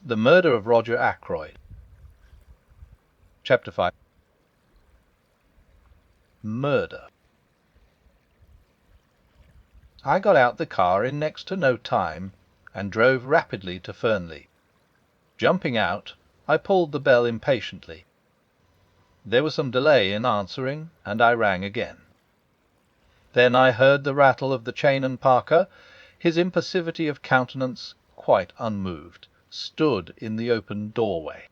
The Murder of Roger Ackroyd. Chapter 5. Murder. I got out the car in next to no time and drove rapidly to Fernley. Jumping out, I pulled the bell impatiently. There was some delay in answering, and I rang again. Then I heard the rattle of the chain, and Parker, his impassivity of countenance quite unmoved, stood in the open doorway.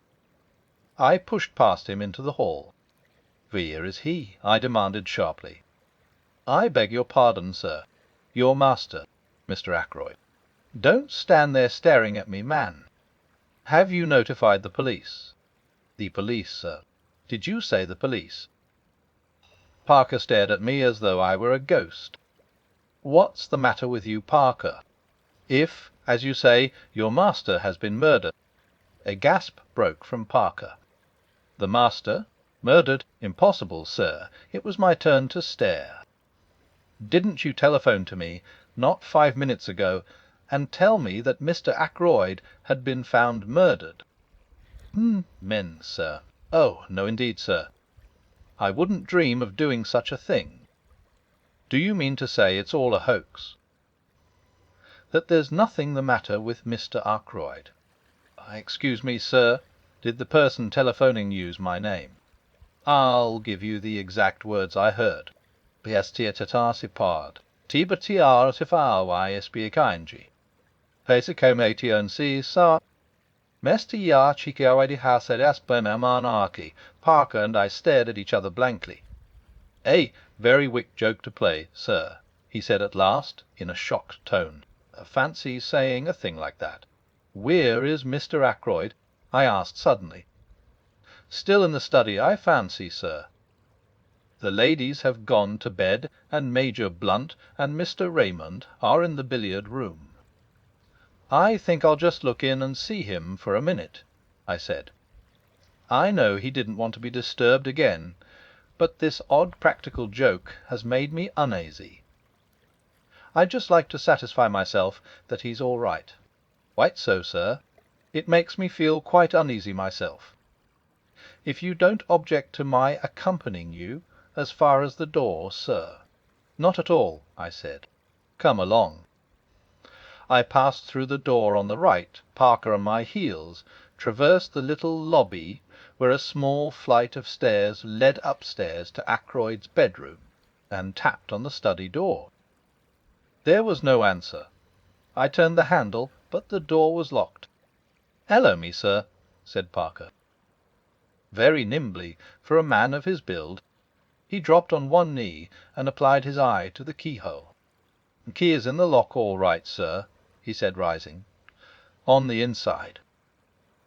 I pushed past him into the hall. "Where is he?" I demanded sharply. "I beg your pardon, sir. Your master, Mr. Ackroyd." "Don't stand there staring at me, man. Have you notified the police?" "The police, sir." "Did you say the police?" Parker stared at me as though I were a ghost. "What's the matter with you, Parker? If, as you say, your master has been murdered..." A gasp broke from Parker. "The master? Murdered? Impossible, sir." It was my turn to stare. "Didn't you telephone to me, not 5 minutes ago, and tell me that Mr. Ackroyd had been found murdered?" "Men, sir." "Oh, no indeed, sir. I wouldn't dream of doing such a thing." "Do you mean to say it's all a hoax?" "That there's nothing the matter with Mr. Ackroyd." "Excuse me, sir. Did the person telephoning use my name?" "I'll give you the exact words I heard. Bestia tata sipard. Tiba tiar sifawai espiakanji. Pesa comation si sa. Mesta ya chikawadi hased aspenamanaki." Parker and I stared at each other blankly. "A very wick joke to play, sir," he said at last, in a shocked tone. "Fancy saying a thing like that." "Where is Mr. Ackroyd?" I asked suddenly. "Still in the study, I fancy, sir. The ladies have gone to bed, and Major Blunt and Mr. Raymond are in the billiard room." "I think I'll just look in and see him for a minute," I said. I know he didn't want to be disturbed again, but this odd practical joke has made me uneasy. I'd just like to satisfy myself that he's all right. "Quite so, sir. It makes me feel quite uneasy myself. If you don't object to my accompanying you as far as the door, sir." "Not at all," I said. "Come along." I passed through the door on the right, Parker on my heels, traversed the little lobby where a small flight of stairs led upstairs to Ackroyd's bedroom, and tapped on the study door. There was no answer. I turned the handle, but the door was locked. "Hallo me, sir," said Parker. Very nimbly for a man of his build, he dropped on one knee and applied his eye to the keyhole. "Key is in the lock all right, sir," he said, rising. "On the inside.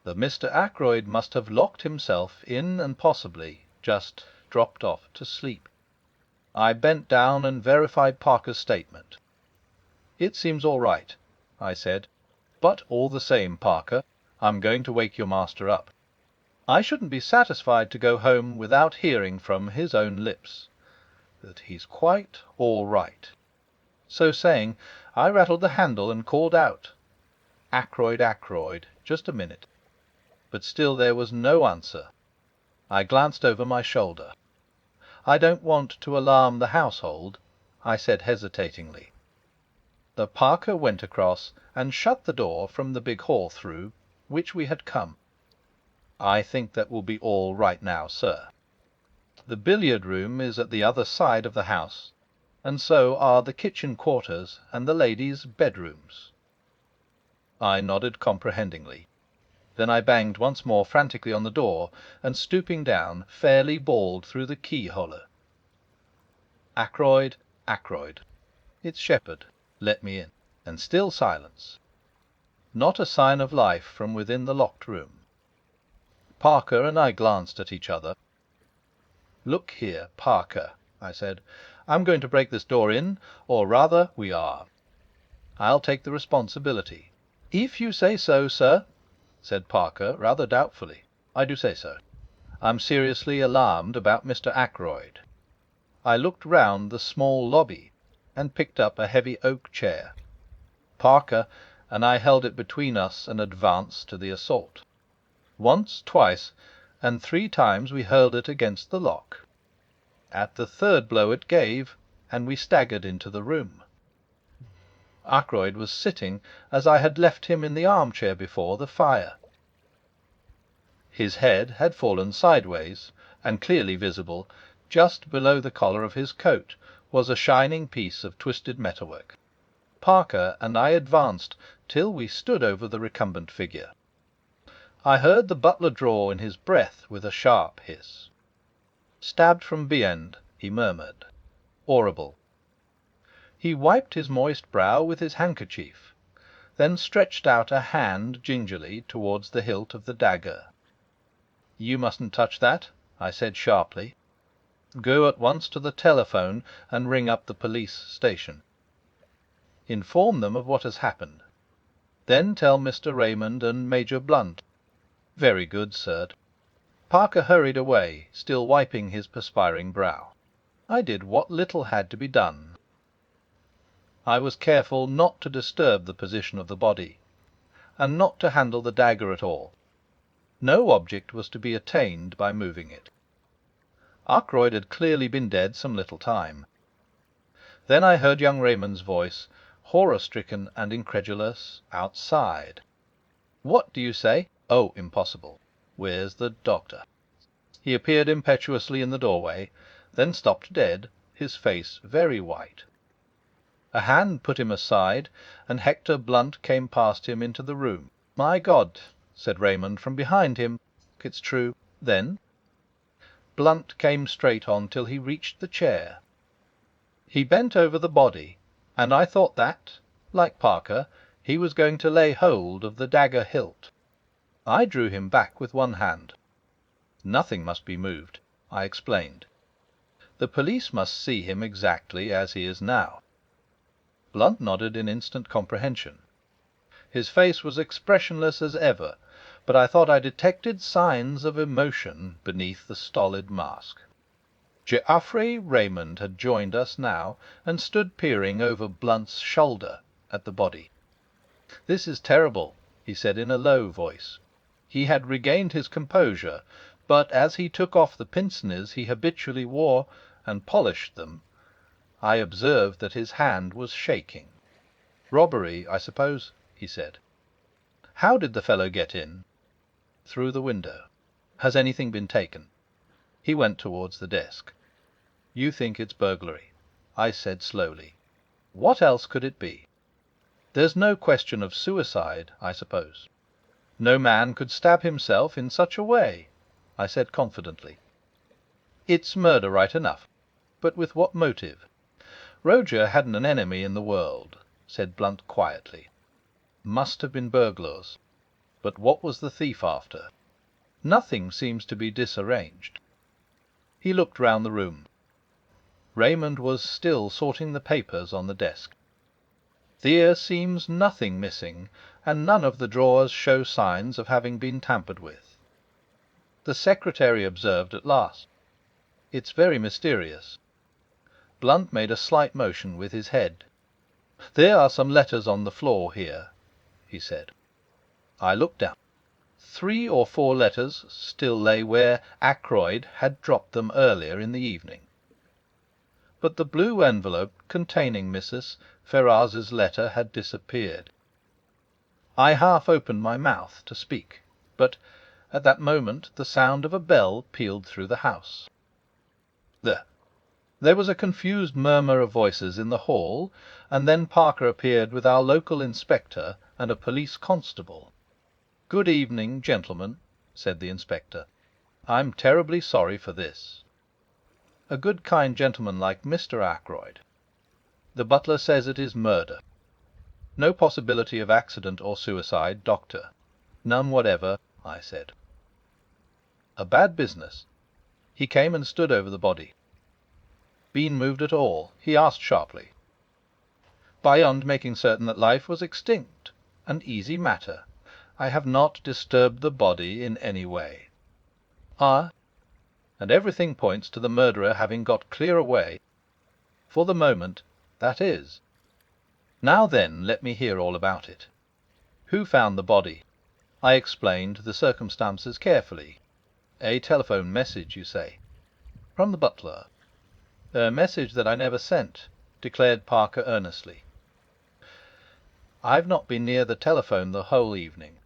The Mr. Ackroyd must have locked himself in and possibly just dropped off to sleep." I bent down and verified Parker's statement. "It seems all right," I said. "But all the same, Parker, I'm going to wake your master up. I shouldn't be satisfied to go home without hearing from his own lips that he's quite all right." So saying, I rattled the handle and called out, "Ackroyd, Ackroyd, just a minute." But still there was no answer. I glanced over my shoulder. "I don't want to alarm the household," I said hesitatingly. The Parker went across and shut the door from the big hall through which we had come. "I think that will be all right now, sir. The billiard room is at the other side of the house, and so are the kitchen quarters and the ladies' bedrooms." I nodded comprehendingly. Then I banged once more frantically on the door, and stooping down, fairly bawled through the keyhole, "Ackroyd, Ackroyd. It's Shepherd. Let me in." And still silence. Not a sign of life from within the locked room. Parker and I glanced at each other. "Look here, Parker," I said. "I'm going to break this door in, or rather we are. I'll take the responsibility." "If you say so, sir," said Parker, rather doubtfully. "I do say so. I'm seriously alarmed about Mr. Ackroyd." I looked round the small lobby and picked up a heavy oak chair. Parker and I held it between us and advanced to the assault. Once, twice, and 3 times we hurled it against the lock. At the 3rd blow it gave, and we staggered into the room. Ackroyd was sitting as I had left him in the armchair before the fire. His head had fallen sideways, and clearly visible, just below the collar of his coat, was a shining piece of twisted metalwork. Parker and I advanced till we stood over the recumbent figure. I heard the butler draw in his breath with a sharp hiss. "Stabbed from beyond," he murmured. "Horrible." He wiped his moist brow with his handkerchief, then stretched out a hand gingerly towards the hilt of the dagger. "You mustn't touch that," I said sharply. "Go at once to the telephone and ring up the police station. Inform them of what has happened. Then tell Mr. Raymond and Major Blunt." "Very good, sir." Parker hurried away, still wiping his perspiring brow. I did what little had to be done. I was careful not to disturb the position of the body, and not to handle the dagger at all. No object was to be attained by moving it. Ackroyd had clearly been dead some little time. Then I heard young Raymond's voice, horror-stricken and incredulous, outside. "What do you say? Oh, impossible. Where's the doctor?" He appeared impetuously in the doorway, then stopped dead, his face very white. A hand put him aside, and Hector Blunt came past him into the room. "My God!" said Raymond from behind him. "It's true. Then?" Blunt came straight on till he reached the chair. He bent over the body, and I thought that, like Parker, he was going to lay hold of the dagger hilt. I drew him back with one hand. "Nothing must be moved," I explained. "The police must see him exactly as he is now." Blunt nodded in instant comprehension. His face was expressionless as ever, but I thought I detected signs of emotion beneath the stolid mask. Geoffrey Raymond had joined us now, and stood peering over Blunt's shoulder at the body. "This is terrible," he said in a low voice. He had regained his composure, but as he took off the pince-nez he habitually wore and polished them, I observed that his hand was shaking. "Robbery, I suppose," he said. "How did the fellow get in?" "Through the window." "Has anything been taken?" He went towards the desk. "You think it's burglary," I said slowly. "What else could it be? There's no question of suicide, I suppose?" "No man could stab himself in such a way," I said confidently. "It's murder right enough. But with what motive?" "Roger hadn't an enemy in the world," said Blunt quietly. "Must have been burglars. But what was the thief after? Nothing seems to be disarranged." He looked round the room. Raymond was still sorting the papers on the desk. "There seems nothing missing, and none of the drawers show signs of having been tampered with." The secretary observed at last, "It's very mysterious." Blunt made a slight motion with his head. "There are some letters on the floor here," he said. I looked down. 3 or 4 letters still lay where Ackroyd had dropped them earlier in the evening. But the blue envelope containing Mrs. Ferraz's letter had disappeared. I half opened my mouth to speak, but at that moment the sound of a bell pealed through the house. There was a confused murmur of voices in the hall, and then Parker appeared with our local inspector and a police constable. "Good evening, gentlemen," said the inspector. "I'm terribly sorry for this. A good kind gentleman like Mr. Ackroyd. The butler says it is murder. No possibility of accident or suicide, doctor." "None whatever," I said. "A bad business." He came and stood over the body. "Been moved at all?" he asked sharply. "Beyond making certain that life was extinct. An easy matter. I have not disturbed the body in any way." "Ah, and everything points to the murderer having got clear away?" "For the moment, that is." "Now then, let me hear all about it." Who found the body? I explained the circumstances carefully. A telephone message, you say? From the butler. A message that I never sent, declared Parker earnestly. I've not been near the telephone the whole evening.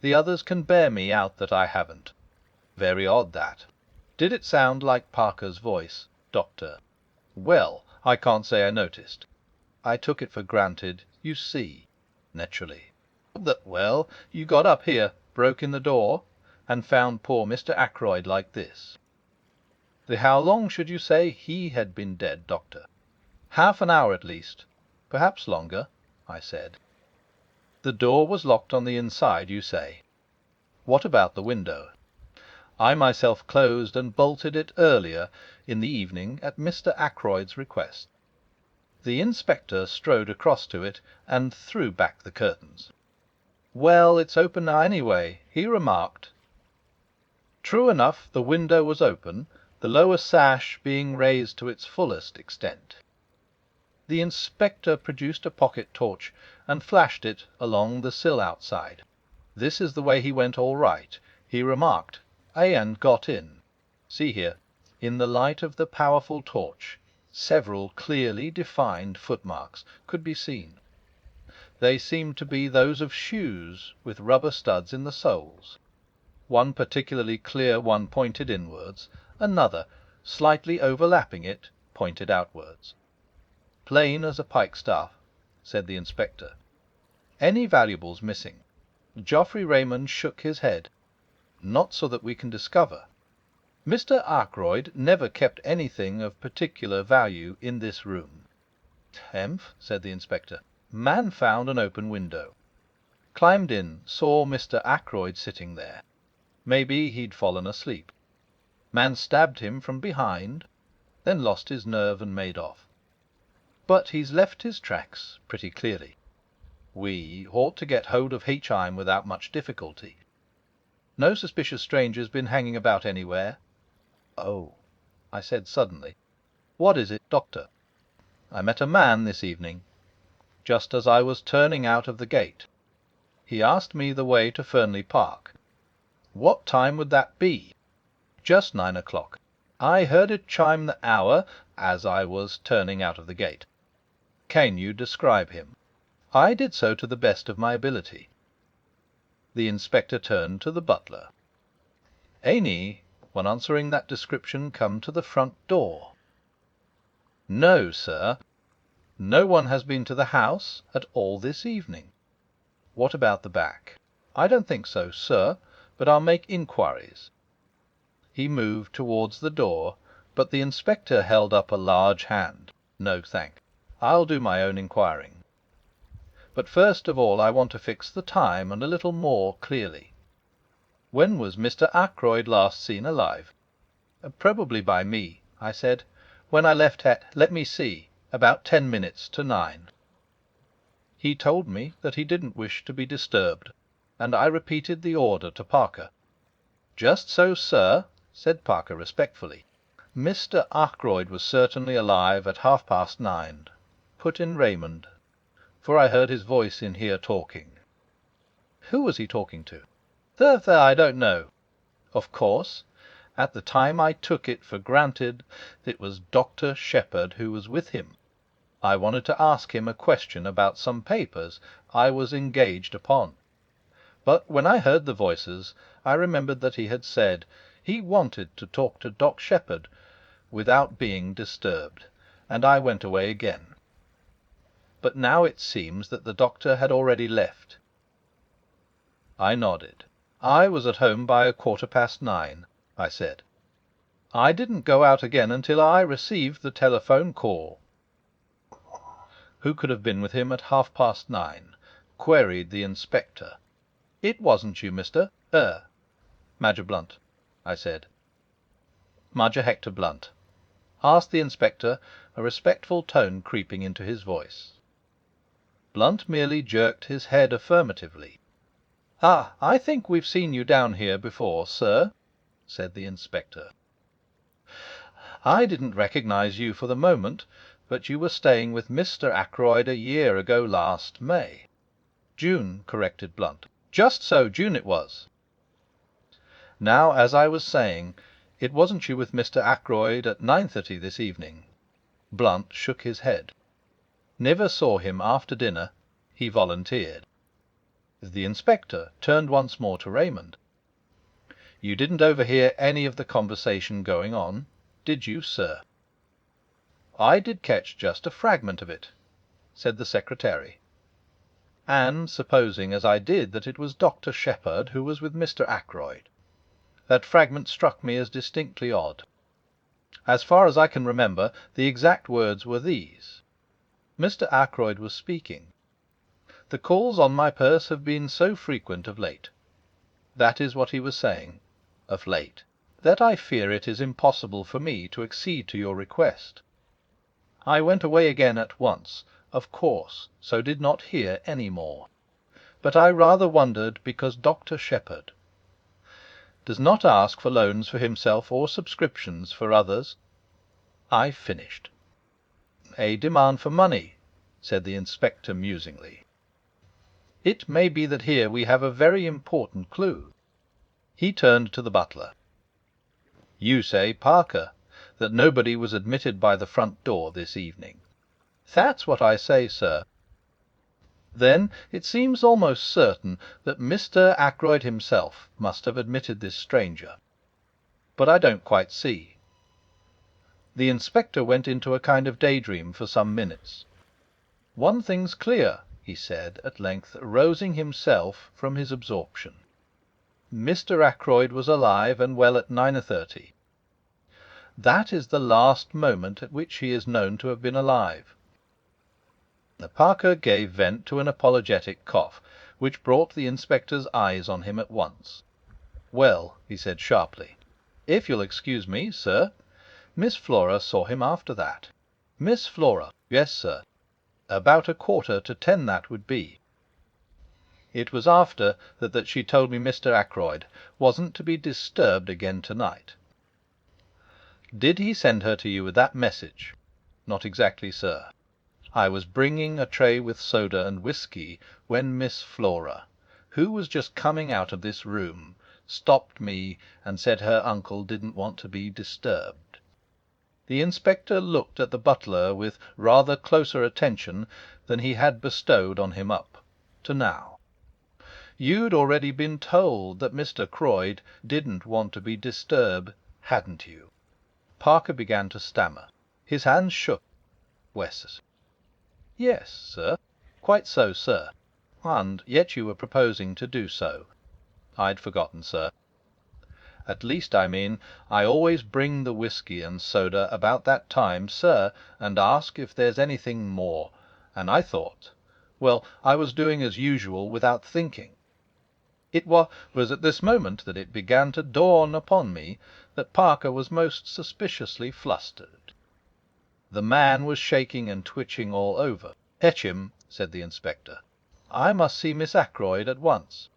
The others can bear me out that I haven't. Very odd, that. Did it sound like Parker's voice, Doctor? Well, I can't say I noticed. I took it for granted, you see, naturally. That, well, you got up here, broke in the door, and found poor Mr. Ackroyd like this. How long should you say he had been dead, Doctor? Half an hour at least. Perhaps longer, I said. The door was locked on the inside, you say. What about the window? I myself closed and bolted it earlier in the evening at Mr. Ackroyd's request. The inspector strode across to it and threw back the curtains. Well, it's open now anyway, he remarked. True enough, the window was open, the lower sash being raised to its fullest extent. The inspector produced a pocket torch and flashed it along the sill outside. This is the way he went all right, he remarked, and got in. See here, in the light of the powerful torch, several clearly defined footmarks could be seen. They seemed to be those of shoes with rubber studs in the soles. One particularly clear one pointed inwards, another, slightly overlapping it, pointed outwards. Plain as a pikestaff, said the inspector. Any valuables missing? Geoffrey Raymond shook his head. Not so that we can discover. Mr. Ackroyd never kept anything of particular value in this room. Hemph, said the inspector. Man found an open window. Climbed in, saw Mr. Ackroyd sitting there. Maybe he'd fallen asleep. Man stabbed him from behind, then lost his nerve and made off. But he's left his tracks pretty clearly. We ought to get hold of H.I.M. without much difficulty. No suspicious strangers been hanging about anywhere? Oh, I said suddenly. What is it, Doctor? I met a man this evening, just as I was turning out of the gate. He asked me the way to Fernley Park. What time would that be? Just 9 o'clock. I heard it chime the hour as I was turning out of the gate. Can you describe him? I did so to the best of my ability. The inspector turned to the butler. Any one answering that description come to the front door? No, sir. No one has been to the house at all this evening. What about the back? I don't think so, sir, but I'll make inquiries. He moved towards the door, but the inspector held up a large hand. No, thank. I'll do my own inquiring. But first of all I want to fix the time and a little more clearly. When was Mr. Ackroyd last seen alive? Probably by me, I said, when I left at, let me see, about 10 minutes to 9. He told me that he didn't wish to be disturbed, and I repeated the order to Parker. Just so, sir, said Parker respectfully. Mr. Ackroyd was certainly alive at 9:30. Put in Raymond, for I heard his voice in here talking. Who was he talking to? There, I don't know. Of course, at the time I took it for granted it was Dr. Shepherd who was with him. I wanted to ask him a question about some papers I was engaged upon. But when I heard the voices, I remembered that he had said he wanted to talk to Doc Shepherd without being disturbed, and I went away again. But now it seems that the doctor had already left. I nodded. I was at home by 9:15, I said. I didn't go out again until I received the telephone call. Who could have been with him at 9:30? Queried the inspector. It wasn't you, Mr. Major Blunt, I said. Major Hector Blunt, asked the inspector, a respectful tone creeping into his voice. Blunt merely jerked his head affirmatively. Ah, I think we've seen you down here before, sir, said the inspector. I didn't recognize you for the moment, but you were staying with Mr. Ackroyd a year ago last May. June, corrected Blunt. Just so, June it was. Now, as I was saying, it wasn't you with Mr. Ackroyd at 9:30 this evening? Blunt shook his head. Never saw him after dinner, he volunteered. The inspector turned once more to Raymond. You didn't overhear any of the conversation going on, did you, sir? I did catch just a fragment of it, said the secretary. And supposing, as I did, that it was Dr. Shepherd who was with Mr. Ackroyd, that fragment struck me as distinctly odd. As far as I can remember, the exact words were these. Mr. Ackroyd was speaking. The calls on my purse have been so frequent of late. That is what he was saying, of late, that I fear it is impossible for me to accede to your request. I went away again at once, of course, so did not hear any more. But I rather wondered because Dr. Shepherd does not ask for loans for himself or subscriptions for others. I finished. A demand for money, said the inspector musingly. It may be that here we have a very important clue. He turned to the butler. You say, Parker, that nobody was admitted by the front door this evening. That's what I say, sir. Then it seems almost certain that Mr. Ackroyd himself must have admitted this stranger. But I don't quite see. The inspector went into a kind of daydream for some minutes. One thing's clear, he said at length, rousing himself from his absorption. Mr. Ackroyd was alive and well at 9:30. That is the last moment at which he is known to have been alive. Parker gave vent to an apologetic cough, which brought the inspector's eyes on him at once. Well, he said sharply, if you'll excuse me, sir, Miss Flora saw him after that. Miss Flora? Yes, sir. About 9:45 that would be. It was after that she told me Mr. Ackroyd wasn't to be disturbed again tonight. Did he send her to you with that message? Not exactly, sir. I was bringing a tray with soda and whisky when Miss Flora, who was just coming out of this room, stopped me and said her uncle didn't want to be disturbed. The inspector looked at the butler with rather closer attention than he had bestowed on him up to now. You'd already been told that Mr. Ackroyd didn't want to be disturbed, hadn't you? Parker began to stammer. His hands shook. Wes. Yes, sir. Quite so, sir. And yet you were proposing to do so. I'd forgotten, sir. At least, I mean, I always bring the whisky and soda about that time, sir, and ask if there's anything more, and I thought, well, I was doing as usual without thinking. It was at this moment that it began to dawn upon me that Parker was most suspiciously flustered. The man was shaking and twitching all over. Fetch him, said the inspector. I must see Miss Ackroyd at once.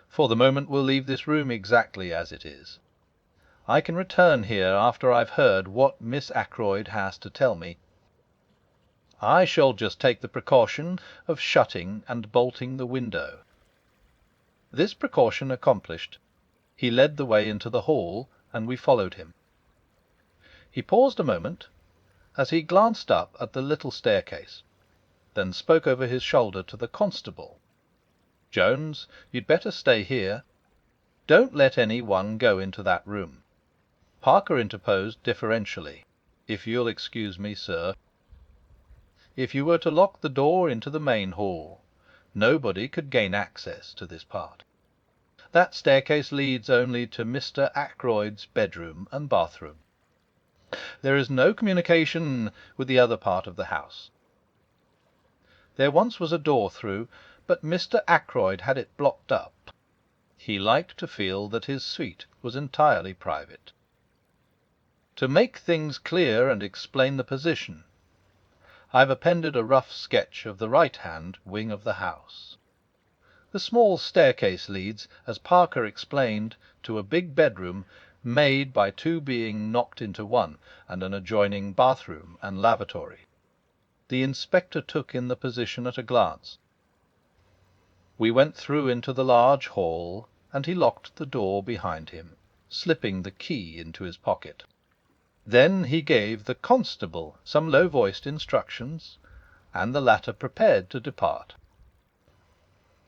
For the moment we'll leave this room exactly as it is. I can return here after I've heard what Miss Ackroyd has to tell me. I shall just take the precaution of shutting and bolting the window. This precaution accomplished, he led the way into the hall, and we followed him. He paused a moment, as he glanced up at the little staircase, then spoke over his shoulder to the constable. Jones, you'd better stay here. Don't let any one go into that room. Parker interposed deferentially. If you'll excuse me, sir. If you were to lock the door into the main hall, nobody could gain access to this part. That staircase leads only to Mr. Ackroyd's bedroom and bathroom. There is no communication with the other part of the house. There once was a door through, but Mr. Ackroyd had it blocked up. He liked to feel that his suite was entirely private. To make things clear and explain the position, I've appended a rough sketch of the right-hand wing of the house. The small staircase leads, as Parker explained, to a big bedroom made by two being knocked into one, and an adjoining bathroom and lavatory. The inspector took in the position at a glance. We went through into the large hall, and he locked the door behind him, slipping the key into his pocket. Then he gave the constable some low-voiced instructions, and the latter prepared to depart.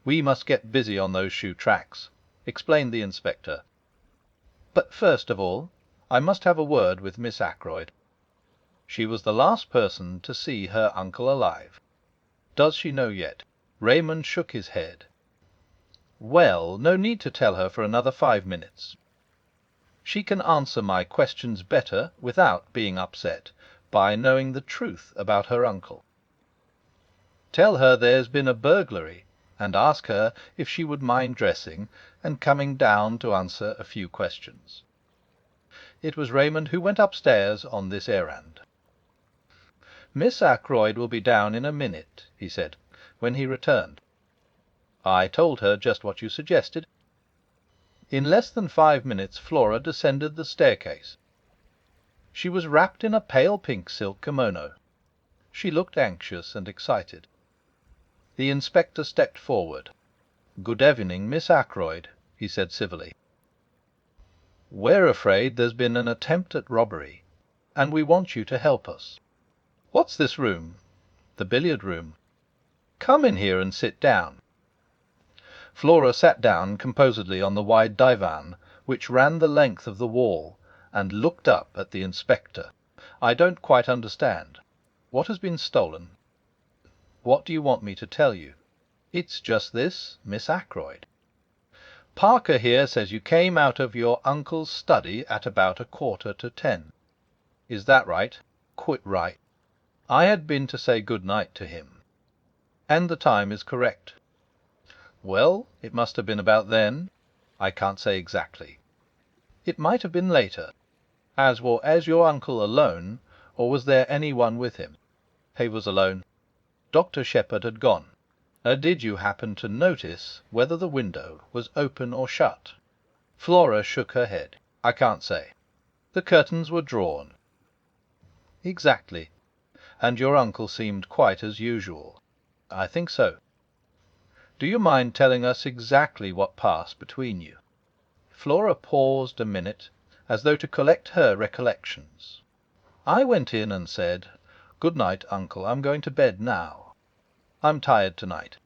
"We must get busy on those shoe tracks," explained the inspector. "But first of all, I must have a word with Miss Ackroyd. She was the last person to see her uncle alive. Does she know yet?" Raymond shook his head. "Well, no need to tell her for another 5 minutes. She can answer my questions better, without being upset, by knowing the truth about her uncle. Tell her there's been a burglary, and ask her if she would mind dressing and coming down to answer a few questions." It was Raymond who went upstairs on this errand. "Miss Ackroyd will be down in a minute," he said, when he returned. I told her just what you suggested. In less than 5 minutes Flora descended the staircase. She was wrapped in a pale pink silk kimono. She looked anxious and excited. The inspector stepped forward. "Good evening, Miss Ackroyd," he said civilly. "We're afraid there's been an attempt at robbery, and we want you to help us." "What's this room?" "The billiard room." "Come in here and sit down." Flora sat down composedly on the wide divan which ran the length of the wall, and looked up at the inspector. "I don't quite understand. What has been stolen?" "What do you want me to tell you?" "It's just this, Miss Ackroyd. Parker here says you came out of your uncle's study at about 9:45. Is that right?" "Quite right." "I had been to say good night to him." "And the time is correct?" "Well, it must have been about then. I can't say exactly. It might have been later. Was your uncle alone, or was there any one with him?" "He was alone." "Dr. Shepherd had gone. Did you happen to notice whether the window was open or shut?" Flora shook her head. "I can't say." "The curtains were drawn?" "Exactly. And your uncle seemed quite as usual?" "I think so." "Do you mind telling us exactly what passed between you?" Flora paused a minute, as though to collect her recollections. "I went in and said, 'Good night, uncle, I'm going to bed now. I'm tired tonight.'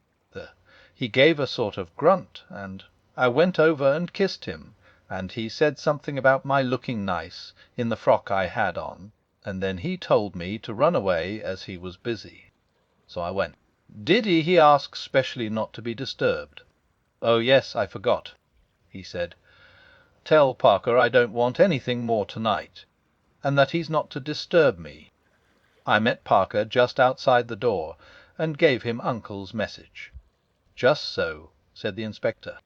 He gave a sort of grunt, and I went over and kissed him, and he said something about my looking nice in the frock I had on, and then he told me to run away as he was busy. So I went." "Did he ask specially not to be disturbed?" "Oh yes, I forgot. He said, 'Tell Parker I don't want anything more tonight, and that he's not to disturb me.' I met Parker just outside the door, and gave him uncle's message." "Just so," said the inspector.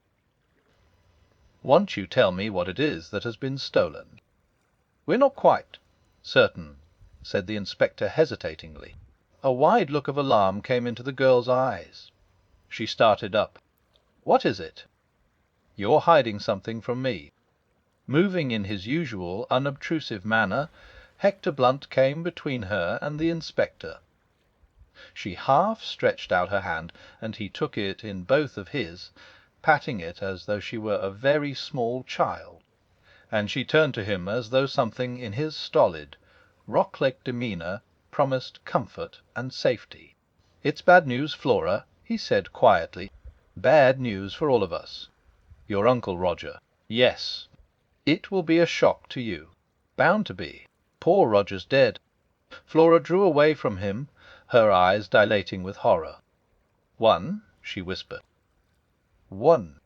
"Won't you tell me what it is that has been stolen?" "We're not quite certain," said the inspector hesitatingly. A wide look of alarm came into the girl's eyes. She started up. "What is it?" "You're hiding something from me." Moving in his usual unobtrusive manner, Hector Blunt came between her and the inspector. She half stretched out her hand, and he took it in both of his, patting it as though she were a very small child, and she turned to him as though something in his stolid, rock-like demeanour promised comfort and safety. "It's bad news, Flora," he said quietly. "Bad news for all of us. Your uncle Roger. Yes. It will be a shock to you. Bound to be. Poor Roger's dead." Flora drew away from him, her eyes dilating with horror. "One?" she whispered. "One.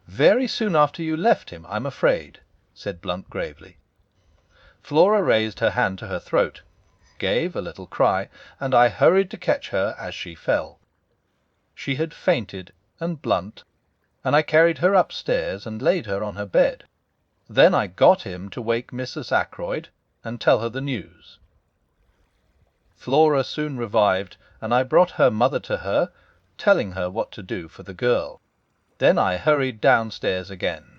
Very soon after you left him, I'm afraid," said Blunt gravely. Flora raised her hand to her throat, gave a little cry, and I hurried to catch her as she fell. She had fainted and Blunt, and I carried her upstairs and laid her on her bed. Then I got him to wake Mrs. Ackroyd and tell her the news. Flora soon revived, and I brought her mother to her, telling her what to do for the girl. Then I hurried downstairs again.